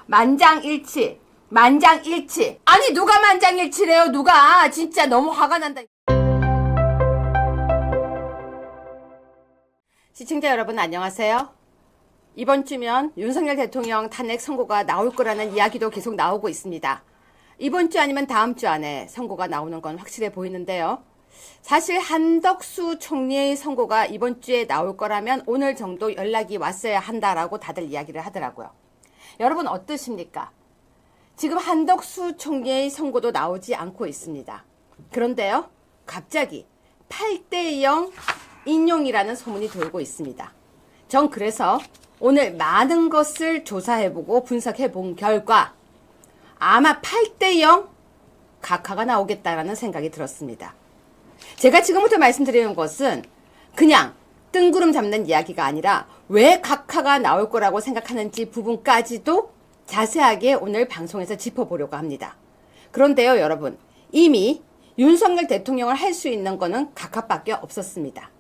만장일치. 만장일치. 아니 누가 만장일치래요? 누가? 진짜 너무 화가 난다. 시청자 여러분 안녕하세요. 이번 주면 윤석열 대통령 탄핵 선고가 나올 거라는 이야기도 계속 나오고 있습니다. 이번 주 아니면 다음 주 안에 선고가 나오는 건 확실해 보이는데요. 사실 한덕수 총리의 선고가 이번 주에 나올 거라면 오늘 정도 연락이 왔어야 한다라고 다들 이야기를 하더라고요. 여러분 어떠십니까? 지금 한덕수 총리의 선고도 나오지 않고 있습니다. 그런데요, 갑자기 8대0 인용이라는 소문이 돌고 있습니다. 전 그래서 오늘 많은 것을 조사해보고 분석해본 결과 아마 8대0 각하가 나오겠다라는 생각이 들었습니다. 제가 지금부터 말씀드리는 것은 그냥 뜬구름 잡는 이야기가 아니라 왜 각하가 나올 거라고 생각하는지 부분까지도 자세하게 오늘 방송에서 짚어보려고 합니다. 그런데요, 여러분, 이미 윤석열 대통령을 할 수 있는 거는 각하밖에 없었습니다.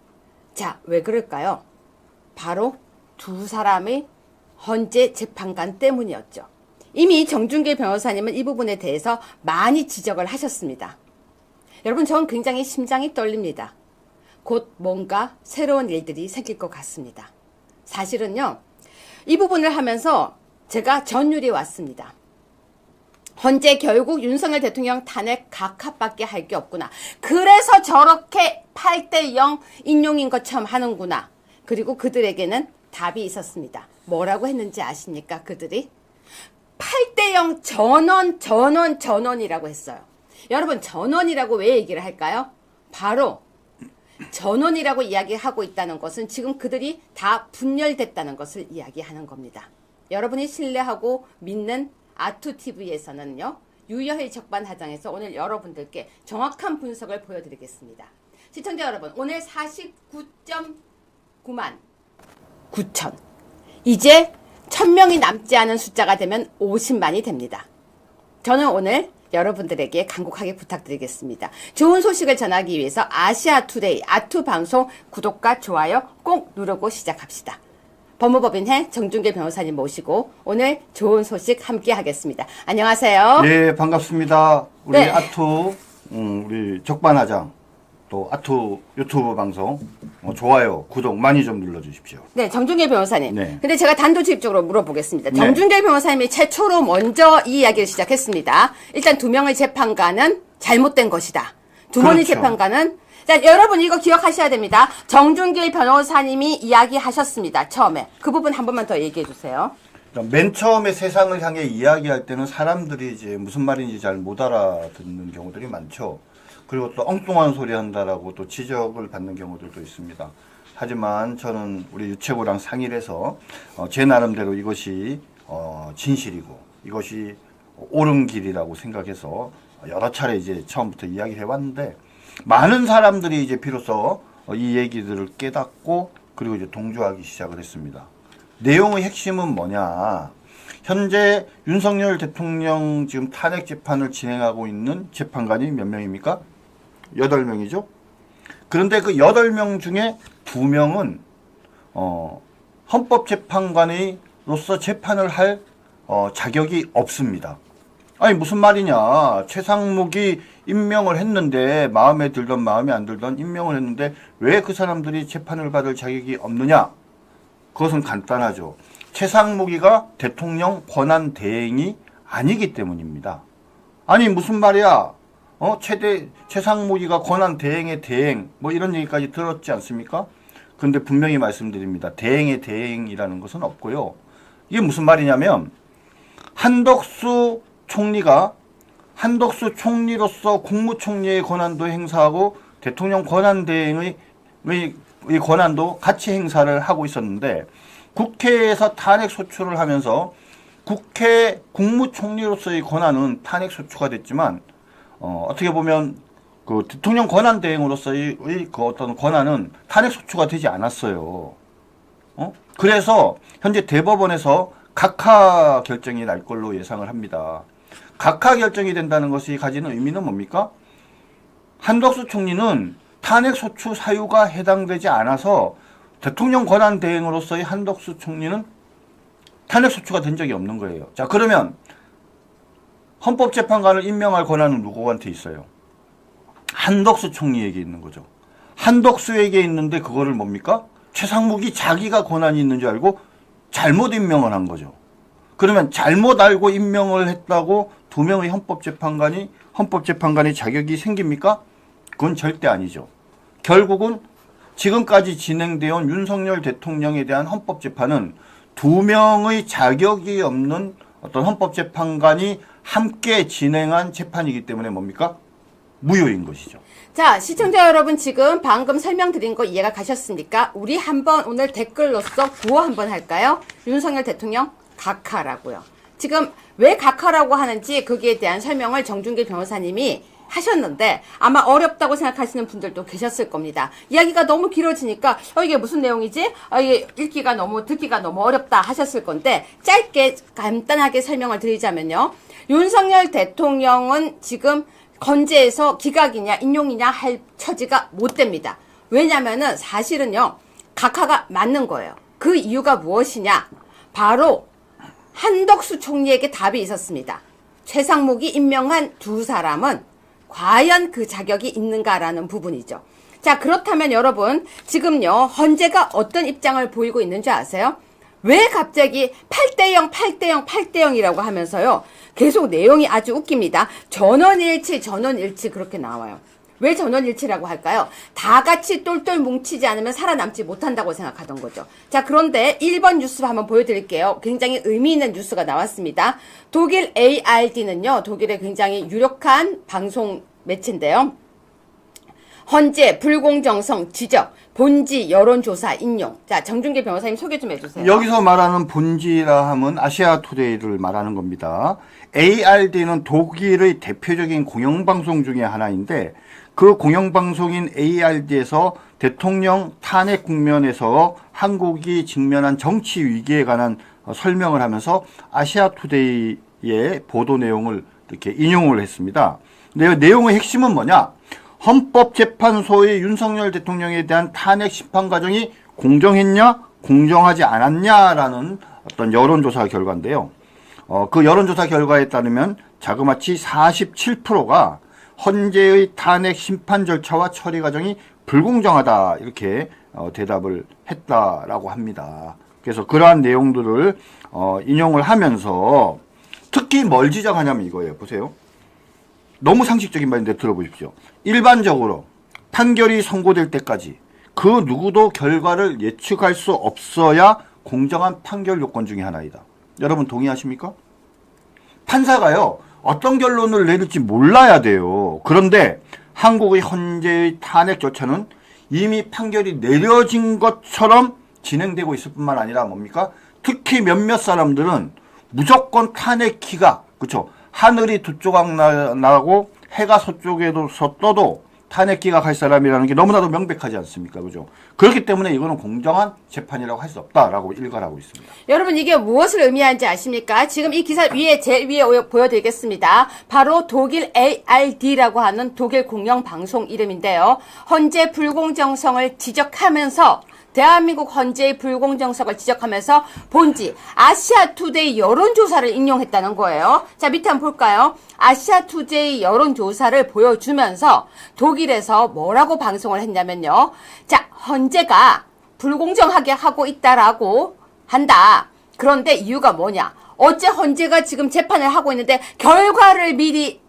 자, 왜 그럴까요? 바로 두 사람의 헌재 재판관 때문이었죠. 이미 정준계 변호사님은 이 부분에 대해서 많이 지적을 하셨습니다. 여러분, 전 굉장히 심장이 떨립니다. 곧 뭔가 새로운 일들이 생길 것 같습니다. 사실은요, 이 부분을 하면서 제가 전율이 왔습니다. 헌재 결국 윤석열 대통령 탄핵 각하밖에 할 게 없구나. 그래서 저렇게 8대0 인용인 것처럼 하는구나. 그리고 그들에게는 답이 있었습니다. 뭐라고 했는지 아십니까? 그들이 8대0 전원이라고 했어요. 여러분, 전원이라고 왜 얘기를 할까요? 바로 전원이라고 이야기하고 있다는 것은 지금 그들이 다 분열됐다는 것을 이야기하는 겁니다. 여러분이 신뢰하고 믿는 아투TV에서는요, 유여의 적반하장에서 오늘 여러분들께 정확한 분석을 보여드리겠습니다. 시청자 여러분, 오늘 49.9만 9천. 이제 1000명이 남지 않은 숫자가 되면 50만이 됩니다. 저는 오늘 여러분들에게 간곡하게 부탁드리겠습니다. 좋은 소식을 전하기 위해서 아시아투데이, 아투방송 구독과 좋아요 꼭 누르고 시작합시다. 법무법인회 정준계 변호사님 모시고 오늘 좋은 소식 함께 하겠습니다. 안녕하세요. 네, 반갑습니다. 우리 네. 아투, 우리 적반하장, 또 아투 유튜브 방송, 좋아요, 구독 많이 좀 눌러주십시오. 네, 정준계 변호사님. 네. 근데 제가 단도직입적으로 물어보겠습니다. 네. 정준계 변호사님이 최초로 먼저 이 이야기를 시작했습니다. 일단 두 명의 재판관은 잘못된 것이다. 두 번의 그렇죠. 재판관은 자, 여러분 이거 기억하셔야 됩니다. 정준계 변호사님이 이야기하셨습니다. 처음에. 그 부분 한 번만 더 얘기해 주세요. 맨 처음에 세상을 향해 이야기할 때는 사람들이 이제 무슨 말인지 잘 못 알아듣는 경우들이 많죠. 그리고 또 엉뚱한 소리 한다라고 또 지적을 받는 경우들도 있습니다. 하지만 저는 우리 유채구랑 상의를 해서 제 나름대로 이것이 진실이고 이것이 옳은 길이라고 생각해서 여러 차례 이제 처음부터 이야기를 해왔는데 많은 사람들이 이제 비로소 이 얘기들을 깨닫고 그리고 이제 동조하기 시작을 했습니다. 내용의 핵심은 뭐냐? 현재 윤석열 대통령 지금 탄핵 재판을 진행하고 있는 재판관이 몇 명입니까? 8명이죠. 그런데 그 8명 중에 2명은 헌법재판관으로서 재판을 할 자격이 없습니다. 아니 무슨 말이냐. 최상목이 임명을 했는데 마음에 들던 마음에 안 들던 임명을 했는데 왜 그 사람들이 재판을 받을 자격이 없느냐. 그것은 간단하죠. 최상목이가 대통령 권한 대행이 아니기 때문입니다. 아니 무슨 말이야. 최상목이가 권한 대행의 대행 뭐 이런 얘기까지 들었지 않습니까? 그런데 분명히 말씀드립니다. 대행의 대행이라는 것은 없고요. 이게 무슨 말이냐면 한덕수 총리가 한덕수 총리로서 국무총리의 권한도 행사하고 대통령 권한 대행의 권한도 같이 행사를 하고 있었는데 국회에서 탄핵 소추를 하면서 국회 국무총리로서의 권한은 탄핵 소추가 됐지만 어떻게 보면 그 대통령 권한 대행으로서의 그 어떤 권한은 탄핵 소추가 되지 않았어요. 그래서 현재 대법원에서 각하 결정이 날 걸로 예상을 합니다. 각하 결정이 된다는 것이 가지는 의미는 뭡니까? 한덕수 총리는 탄핵 소추 사유가 해당되지 않아서 대통령 권한 대행으로서의 한덕수 총리는 탄핵 소추가 된 적이 없는 거예요. 자, 그러면 헌법재판관을 임명할 권한은 누구한테 있어요? 한덕수 총리에게 있는 거죠. 한덕수에게 있는데 그거를 뭡니까? 최상목이 자기가 권한이 있는 줄 알고 잘못 임명을 한 거죠. 그러면 잘못 알고 임명을 했다고 두 명의 헌법재판관이 자격이 생깁니까? 그건 절대 아니죠. 결국은 지금까지 진행되어 온 윤석열 대통령에 대한 헌법재판은 두 명의 자격이 없는 어떤 헌법재판관이 함께 진행한 재판이기 때문에 뭡니까? 무효인 것이죠. 자, 시청자 여러분 지금 방금 설명드린 거 이해가 가셨습니까? 우리 한번 오늘 댓글로서 구호 한번 할까요? 윤석열 대통령 각하라고요. 지금 왜 각하라고 하는지 거기에 대한 설명을 정준길 변호사님이 하셨는데 아마 어렵다고 생각하시는 분들도 계셨을 겁니다. 이야기가 너무 길어지니까 이게 무슨 내용이지? 이게 듣기가 너무 어렵다 하셨을 건데 짧게 간단하게 설명을 드리자면요. 윤석열 대통령은 지금 건재에서 기각이냐 인용이냐 할 처지가 못 됩니다. 왜냐면은 사실은요. 각하가 맞는 거예요. 그 이유가 무엇이냐? 바로 한덕수 총리에게 답이 있었습니다. 최상목이 임명한 두 사람은 과연 그 자격이 있는가라는 부분이죠. 자, 그렇다면 여러분 지금요 헌재가 어떤 입장을 보이고 있는 줄 아세요? 왜 갑자기 8대0, 8대0, 8대0이라고 하면서요 계속 내용이 아주 웃깁니다. 전원일치 그렇게 나와요. 왜 전원일치라고 할까요? 다 같이 똘똘 뭉치지 않으면 살아남지 못한다고 생각하던 거죠. 자, 그런데 1번 뉴스 한번 보여드릴게요. 굉장히 의미 있는 뉴스가 나왔습니다. 독일 ARD는요, 독일의 굉장히 유력한 방송 매체인데요. 헌재 불공정성 지적, 본지 여론조사 인용. 자, 정준길 변호사님 소개 좀 해주세요. 여기서 말하는 본지라 하면 아시아투데이를 말하는 겁니다. ARD는 독일의 대표적인 공영방송 중에 하나인데 그 공영방송인 ARD에서 대통령 탄핵 국면에서 한국이 직면한 정치 위기에 관한 설명을 하면서 아시아투데이의 보도 내용을 이렇게 인용을 했습니다. 근데 내용의 핵심은 뭐냐? 헌법재판소의 윤석열 대통령에 대한 탄핵 심판 과정이 공정했냐, 공정하지 않았냐라는 어떤 여론조사 결과인데요. 그 여론조사 결과에 따르면 자그마치 47%가 헌재의 탄핵 심판 절차와 처리 과정이 불공정하다 이렇게 대답을 했다라고 합니다. 그래서 그러한 내용들을 인용을 하면서 특히 뭘 지적하냐면 이거예요. 보세요. 너무 상식적인 말인데 들어보십시오. 일반적으로 판결이 선고될 때까지 그 누구도 결과를 예측할 수 없어야 공정한 판결 요건 중에 하나이다. 여러분 동의하십니까? 판사가요. 어떤 결론을 내릴지 몰라야 돼요. 그런데 한국의 헌재의 탄핵 절차는 이미 판결이 내려진 것처럼 진행되고 있을 뿐만 아니라 뭡니까? 특히 몇몇 사람들은 무조건 탄핵 기각, 그렇죠? 하늘이 두 조각 나고 해가 서쪽에서 떠도 탄핵 기각할 사람이라는 게 너무나도 명백하지 않습니까? 그죠? 그렇기 때문에 이거는 공정한 재판이라고 할 수 없다라고 일갈하고 있습니다. 여러분 이게 무엇을 의미하는지 아십니까? 지금 이 기사 제일 위에 보여드리겠습니다. 바로 독일 ARD라고 하는 독일 공영방송 이름인데요. 헌재 불공정성을 지적하면서 대한민국 헌재의 불공정성을 지적하면서 본지 아시아투데이 여론조사를 인용했다는 거예요. 자, 밑에 한번 볼까요? 아시아투데이 여론조사를 보여주면서 독일에서 뭐라고 방송을 했냐면요. 자, 헌재가 불공정하게 하고 있다라고 한다. 그런데 이유가 뭐냐? 어째 헌재가 지금 재판을 하고 있는데 결과를 미리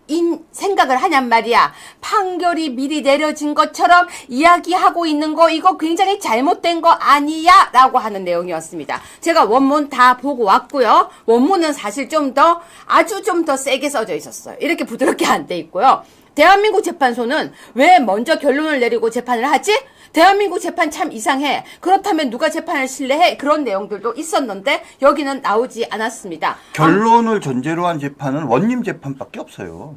생각을 하냔 말이야. 판결이 미리 내려진 것처럼 이야기하고 있는 거 이거 굉장히 잘못된 거 아니야? 라고 하는 내용이었습니다. 제가 원문 다 보고 왔고요. 원문은 사실 아주 좀 더 세게 써져 있었어요. 이렇게 부드럽게 안 돼 있고요. 대한민국 재판소는 왜 먼저 결론을 내리고 재판을 하지? 대한민국 재판 참 이상해. 그렇다면 누가 재판을 신뢰해? 그런 내용들도 있었는데 여기는 나오지 않았습니다. 결론을 전제로 한 재판은 원님 재판밖에 없어요.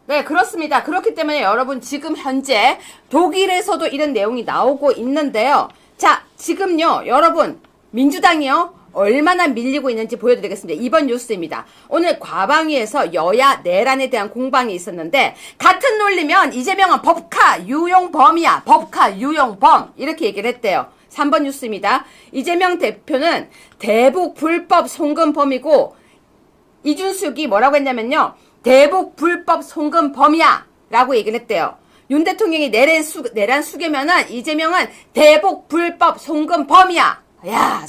네, 그렇습니다. 그렇기 때문에 여러분 지금 현재 독일에서도 이런 내용이 나오고 있는데요. 자, 지금요, 여러분 민주당이요. 얼마나 밀리고 있는지 보여드리겠습니다. 이번 뉴스입니다. 오늘 과방위에서 여야 내란에 대한 공방이 있었는데 같은 논리면 이재명은 법카 유용범이야. 법카 유용범 이렇게 얘기를 했대요. 3번 뉴스입니다. 이재명 대표는 대북 불법 송금범이고 이준숙이 뭐라고 했냐면요. 대북 불법 송금범이야 라고 얘기를 했대요. 윤 대통령이 내란 수개면은 이재명은 대북 불법 송금범이야. 야,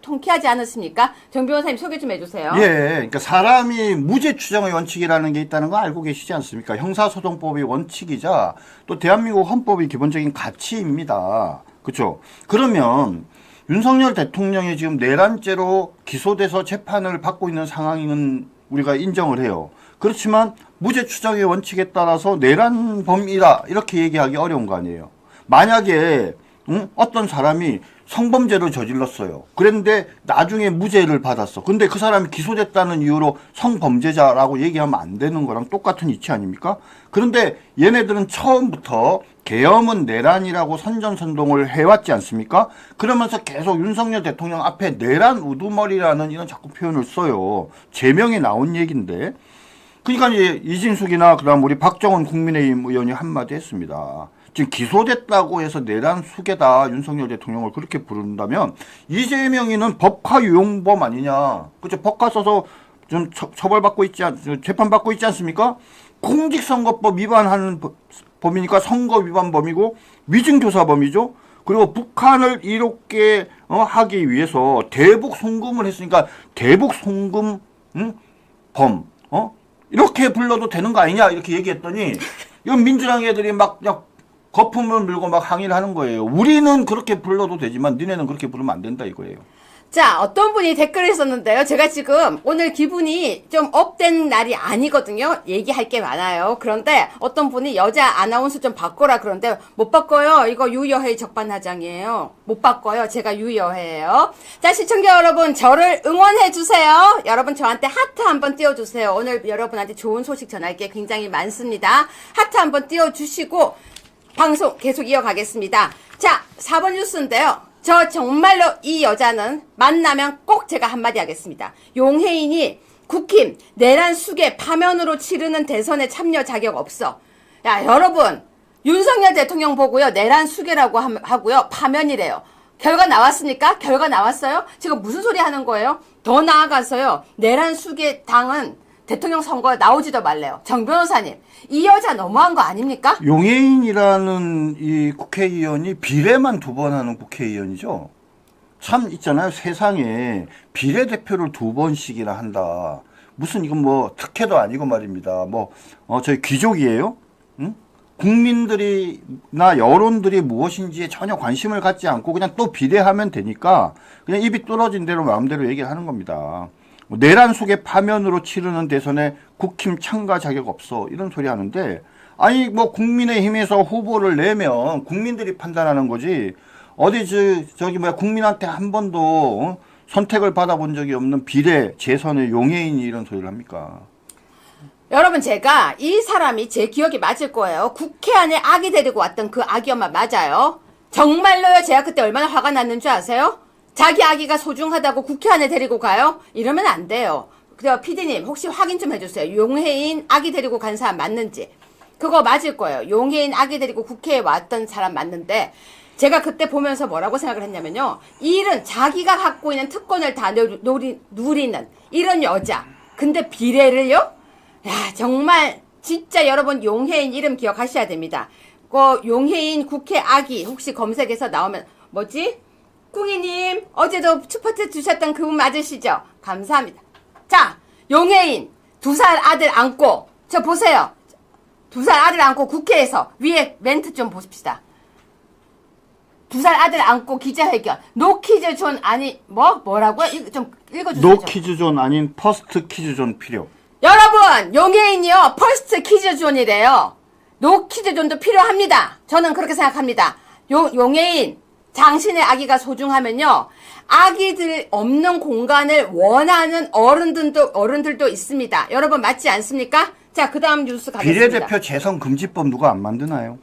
통쾌하지 않으십니까? 정 변호사님 소개 좀 해주세요. 예, 그러니까 사람이 무죄 추정의 원칙이라는 게 있다는 거 알고 계시지 않습니까? 형사소송법의 원칙이자 또 대한민국 헌법의 기본적인 가치입니다. 그렇죠? 그러면 윤석열 대통령이 지금 내란죄로 기소돼서 재판을 받고 있는 상황은 우리가 인정을 해요. 그렇지만 무죄 추정의 원칙에 따라서 내란범이다 이렇게 얘기하기 어려운 거 아니에요. 만약에 어떤 사람이 성범죄를 저질렀어요. 그랬는데 나중에 무죄를 받았어. 근데 그 사람이 기소됐다는 이유로 성범죄자라고 얘기하면 안 되는 거랑 똑같은 이치 아닙니까? 그런데 얘네들은 처음부터 계엄은 내란이라고 선전선동을 해왔지 않습니까? 그러면서 계속 윤석열 대통령 앞에 내란 우두머리라는 이런 자꾸 표현을 써요. 제명에 나온 얘기인데. 그러니까 이제 이진숙이나 그다음 우리 박정원 국민의힘 의원이 한마디 했습니다. 지금 기소됐다고 해서 내란 수개다 윤석열 대통령을 그렇게 부른다면 이재명이는 법화 유용범 아니냐. 그죠? 법화 써서 좀 처벌받고 재판받고 있지 않습니까? 공직선거법 위반하는 범이니까 선거 위반범이고 위증교사범이죠. 그리고 북한을 이롭게 하기 위해서 대북 송금을 했으니까 대북 송금 범 이렇게 불러도 되는 거 아니냐 이렇게 얘기했더니 이건 민주당 애들이 막 그냥 거품을 물고 막 항의를 하는 거예요. 우리는 그렇게 불러도 되지만 니네는 그렇게 부르면 안 된다 이거예요. 자, 어떤 분이 댓글을 썼는데요. 제가 지금 오늘 기분이 좀 업된 날이 아니거든요. 얘기할 게 많아요. 그런데 어떤 분이 여자 아나운서 좀 바꿔라 그런데 못 바꿔요. 이거 유여해 적반하장이에요. 못 바꿔요. 제가 유여해요. 자, 시청자 여러분 저를 응원해 주세요. 여러분 저한테 하트 한번 띄워주세요. 오늘 여러분한테 좋은 소식 전할 게 굉장히 많습니다. 하트 한번 띄워주시고 방송 계속 이어가겠습니다. 자, 4번 뉴스인데요. 저 정말로 이 여자는 만나면 꼭 제가 한마디 하겠습니다. 용해인이 국힘 내란 수개 파면으로 치르는 대선에 참여 자격 없어. 야, 여러분 윤석열 대통령 보고요. 내란 수개라고 하고요. 파면이래요. 결과 나왔습니까? 결과 나왔어요? 지금 무슨 소리 하는 거예요? 더 나아가서요. 내란 수개 당은 대통령 선거에 나오지도 말래요. 정 변호사님, 이 여자 너무한 거 아닙니까? 용해인이라는 이 국회의원이 비례만 2번 하는 국회의원이죠. 참 있잖아요. 세상에 비례대표를 2번씩이나 한다. 무슨 이건 뭐 특혜도 아니고 말입니다. 저희 귀족이에요? 응? 국민들이나 여론들이 무엇인지에 전혀 관심을 갖지 않고 그냥 또 비례하면 되니까 그냥 입이 떨어진 대로 마음대로 얘기를 하는 겁니다. 내란 속의 파면으로 치르는 대선에 국힘 참가 자격 없어 이런 소리 하는데 아니 국민의힘에서 후보를 내면 국민들이 판단하는 거지 어디 국민한테 한 번도 선택을 받아본 적이 없는 비례 재선의 용해인이 이런 소리를 합니까? 여러분 제가 이 사람이 제 기억이 맞을 거예요. 국회 안에 아기 데리고 왔던 그 아기 엄마 맞아요. 정말로요. 제가 그때 얼마나 화가 났는 줄 아세요? 자기 아기가 소중하다고 국회 안에 데리고 가요? 이러면 안 돼요. 그래서 PD님 혹시 확인 좀 해주세요. 용해인 아기 데리고 간 사람 맞는지. 그거 맞을 거예요. 용해인 아기 데리고 국회에 왔던 사람 맞는데 제가 그때 보면서 뭐라고 생각을 했냐면요. 이 일은 자기가 갖고 있는 특권을 다 누리는 이런 여자. 근데 비례를요? 야 정말 진짜 여러분 용해인 이름 기억하셔야 됩니다. 용해인 국회 아기 혹시 검색해서 나오면 뭐지? 꿍이님 어제도 슈퍼챗 주셨던 그분 맞으시죠? 감사합니다. 자 용해인 2살 아들 안고 저 보세요. 2살 아들 안고 국회에서 위에 멘트 좀 보십시다. 2살 아들 안고 기자회견 노키즈존 아니 뭐라고요? 이거 좀 읽어주세요. 노키즈존 아닌 퍼스트 키즈존 필요. 여러분 용해인이요 퍼스트 키즈존이래요. 노키즈존도 필요합니다. 저는 그렇게 생각합니다. 용해인 당신의 아기가 소중하면요. 아기들 없는 공간을 원하는 어른들도 있습니다. 여러분 맞지 않습니까? 자, 그 다음 뉴스 가겠습니다. 비례대표 재선 금지법 누가 안 만드나요?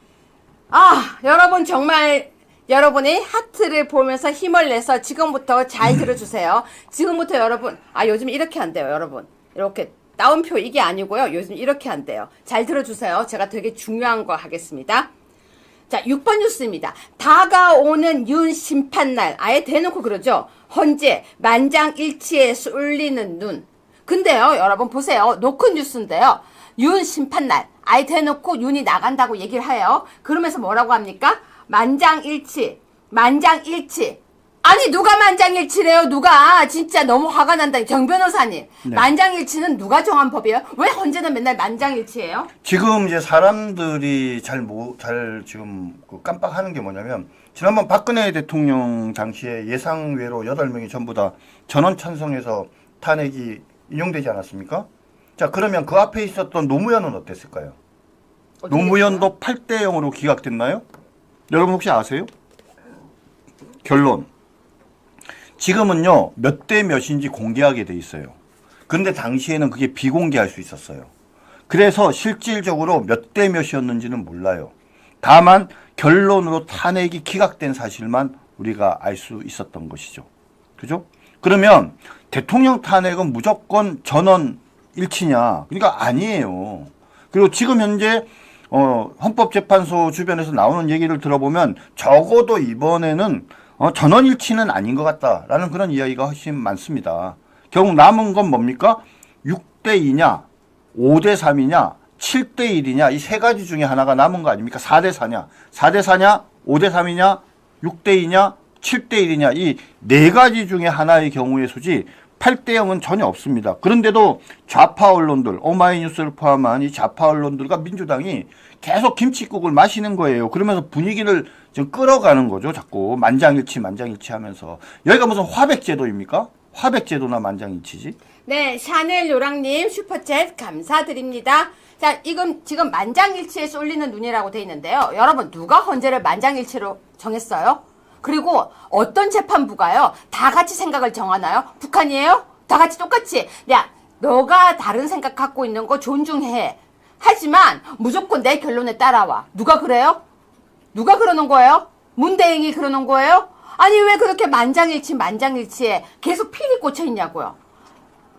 여러분 정말 여러분이 하트를 보면서 힘을 내서 지금부터 잘 들어주세요. 지금부터 여러분 요즘 이렇게 안 돼요. 여러분 이렇게 따옴표 이게 아니고요. 요즘 이렇게 안 돼요. 잘 들어주세요. 제가 되게 중요한 거 하겠습니다. 자, 6번 뉴스입니다. 다가오는 윤 심판날. 아예 대놓고 그러죠. 헌재 만장일치에 쏠리는 눈. 근데요, 여러분 보세요. 노컷 뉴스인데요. 윤 심판날. 아예 대놓고 윤이 나간다고 얘기를 해요. 그러면서 뭐라고 합니까? 만장일치. 만장일치. 아니 누가 만장일치래요? 누가? 진짜 너무 화가 난다. 정 변호사님. 네. 만장일치는 누가 정한 법이에요? 왜 헌재는 맨날 만장일치예요? 지금 이제 사람들이 잘 지금 깜빡하는 게 뭐냐면 지난번 박근혜 대통령 당시에 예상외로 8명이 전부 다 전원 찬성해서 탄핵이 인용되지 않았습니까? 자, 그러면 그 앞에 있었던 노무현은 어땠을까요? 노무현도 8대 0으로 기각됐나요? 여러분 혹시 아세요? 결론. 지금은요, 몇 대 몇인지 공개하게 돼 있어요. 근데 당시에는 그게 비공개할 수 있었어요. 그래서 실질적으로 몇 대 몇이었는지는 몰라요. 다만 결론으로 탄핵이 기각된 사실만 우리가 알 수 있었던 것이죠. 그죠? 그러면 대통령 탄핵은 무조건 전원 일치냐? 그러니까 아니에요. 그리고 지금 현재 헌법재판소 주변에서 나오는 얘기를 들어보면 적어도 이번에는 전원일치는 아닌 것 같다라는 그런 이야기가 훨씬 많습니다. 결국 남은 건 뭡니까? 6대 2냐, 5대 3이냐, 7대 1이냐 이 세 가지 중에 하나가 남은 거 아닙니까? 4대 4냐, 4대 4냐, 5대 3이냐, 6대 2냐, 7대 1이냐 이 네 가지 중에 하나의 경우의 수지 8대 0은 전혀 없습니다. 그런데도 좌파 언론들, 오마이뉴스를 포함한 이 좌파 언론들과 민주당이 계속 김칫국을 마시는 거예요. 그러면서 분위기를 좀 끌어가는 거죠. 자꾸 만장일치 만장일치 여기가 무슨 화백제도입니까? 화백제도나 만장일치지? 네, 샤넬 요랑님 슈퍼챗 감사드립니다. 자, 지금 만장일치에 쏠리는 눈이라고 돼 있는데요. 여러분 누가 헌재를 만장일치로 정했어요? 그리고 어떤 재판부가요? 다 같이 생각을 정하나요? 북한이에요? 다 같이 똑같이. 야, 너가 다른 생각 갖고 있는 거 존중해. 하지만 무조건 내 결론에 따라와. 누가 그래요? 누가 그러는 거예요? 문대행이 그러는 거예요? 아니 왜 그렇게 만장일치에 계속 필이 꽂혀 있냐고요.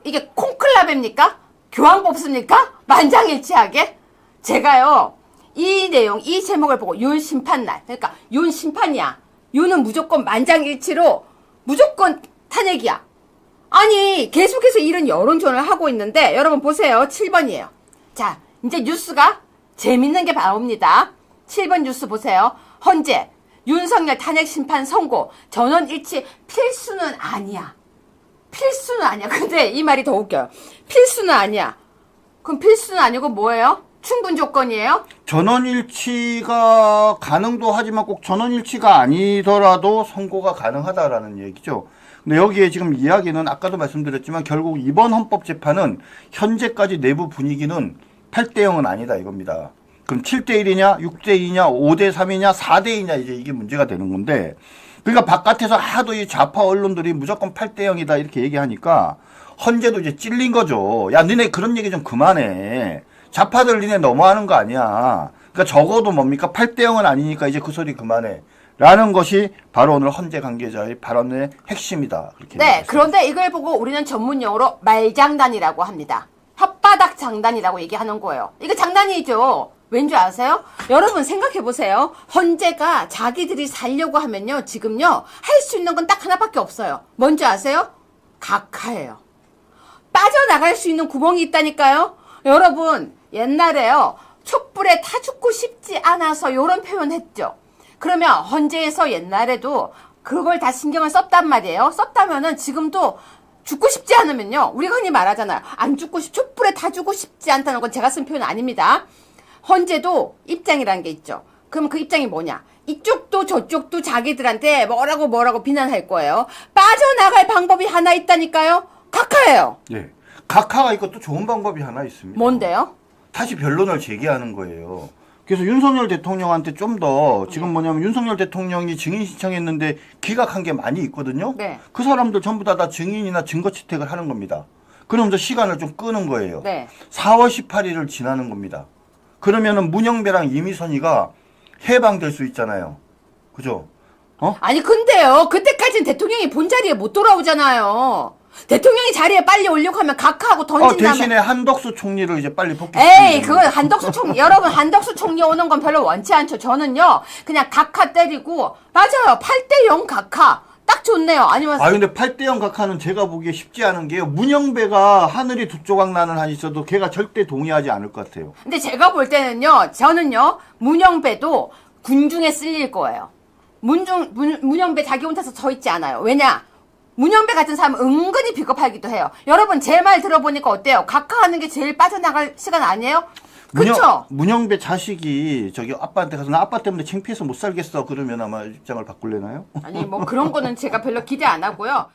이게 콩클라베입니까? 교황 뽑습니까? 만장일치하게? 제가요 이 내용 이 제목을 보고 윤 심판날 그러니까 윤 심판이야. 윤은 무조건 만장일치로 무조건 탄핵이야. 아니 계속해서 이런 여론전을 하고 있는데 여러분 보세요. 7번이에요. 자 이제 뉴스가 재밌는 게 나옵니다. 7번 뉴스 보세요. 헌재 윤석열 탄핵 심판 선고 전원 일치 필수는 아니야. 필수는 아니야. 근데 이 말이 더 웃겨요. 필수는 아니야. 그럼 필수는 아니고 뭐예요? 충분 조건이에요? 전원일치가 가능도 하지만 꼭 전원일치가 아니더라도 선고가 가능하다라는 얘기죠. 근데 여기에 지금 이야기는 아까도 말씀드렸지만 결국 이번 헌법재판은 현재까지 내부 분위기는 8대 0은 아니다 이겁니다. 그럼 7대 1이냐, 6대 2냐, 5대 3이냐, 4대 2냐 이제 이게 문제가 되는 건데 그러니까 바깥에서 하도 이 좌파 언론들이 무조건 8대 0이다 이렇게 얘기하니까 헌재도 이제 찔린 거죠. 야, 니네 그런 얘기 좀 그만해. 좌파들 니네 너무하는 거 아니야. 그러니까 적어도 뭡니까? 8대 0은 아니니까 이제 그 소리 그만해. 라는 것이 바로 오늘 헌재 관계자의 발언의 핵심이다. 그렇게 네, 그런데 이걸 보고 우리는 전문 용어로 말장난이라고 합니다. 혓바닥 장난이라고 얘기하는 거예요. 이거 장난이죠. 왠지 아세요? 여러분 생각해보세요. 헌재가 자기들이 살려고 하면요. 지금요. 할 수 있는 건 딱 하나밖에 없어요. 뭔지 아세요? 각하예요. 빠져나갈 수 있는 구멍이 있다니까요. 여러분 옛날에요. 촛불에 타 죽고 싶지 않아서 이런 표현 했죠. 그러면 헌재에서 옛날에도 그걸 다 신경을 썼단 말이에요. 썼다면은 지금도 죽고 싶지 않으면요. 우리가 흔히 말하잖아요. 촛불에 타 죽고 싶지 않다는 건 제가 쓴 표현 아닙니다. 헌재도 입장이라는 게 있죠. 그럼 그 입장이 뭐냐? 이쪽도 저쪽도 자기들한테 뭐라고 비난할 거예요. 빠져나갈 방법이 하나 있다니까요. 각하예요. 예. 각하가 있고 또 좋은 방법이 하나 있습니다. 뭔데요? 다시 변론을 제기하는 거예요. 그래서 윤석열 대통령한테 좀 더 지금 뭐냐면 윤석열 대통령이 증인 신청했는데 기각한 게 많이 있거든요. 네. 그 사람들 전부 다 증인이나 증거 채택을 하는 겁니다. 그러면서 시간을 좀 끄는 거예요. 네. 4월 18일을 지나는 겁니다. 그러면은 문영배랑 이미선이가 해방될 수 있잖아요. 그죠? 아니 근데요. 그때까지는 대통령이 본자리에 못 돌아오잖아요. 대통령이 자리에 빨리 오려고 하면 각하하고 던진 다음에 대신에 한덕수 총리를 이제 빨리 복귀시키는 에이, 그건 한덕수 총리, 여러분, 한덕수 총리 오는 건 별로 원치 않죠. 저는요, 그냥 각하 때리고, 맞아요. 8대0 각하. 딱 좋네요. 아니면, 근데 8대0 각하는 제가 보기에 쉽지 않은 게요. 문영배가 하늘이 두 조각 나는 한 있어도 걔가 절대 동의하지 않을 것 같아요. 근데 제가 볼 때는요, 저는요, 문영배도 군중에 쓸릴 거예요. 문영배 자기 혼자서 서 있지 않아요. 왜냐? 문영배 같은 사람은 은근히 비겁하기도 해요. 여러분, 제 말 들어보니까 어때요? 각하하는 게 제일 빠져나갈 시간 아니에요? 그쵸? 문영배 자식이 저기 아빠한테 가서 나 아빠 때문에 창피해서 못 살겠어 그러면 아마 입장을 바꿀래나요? 아니, 뭐 그런 거는 제가 별로 기대 안 하고요.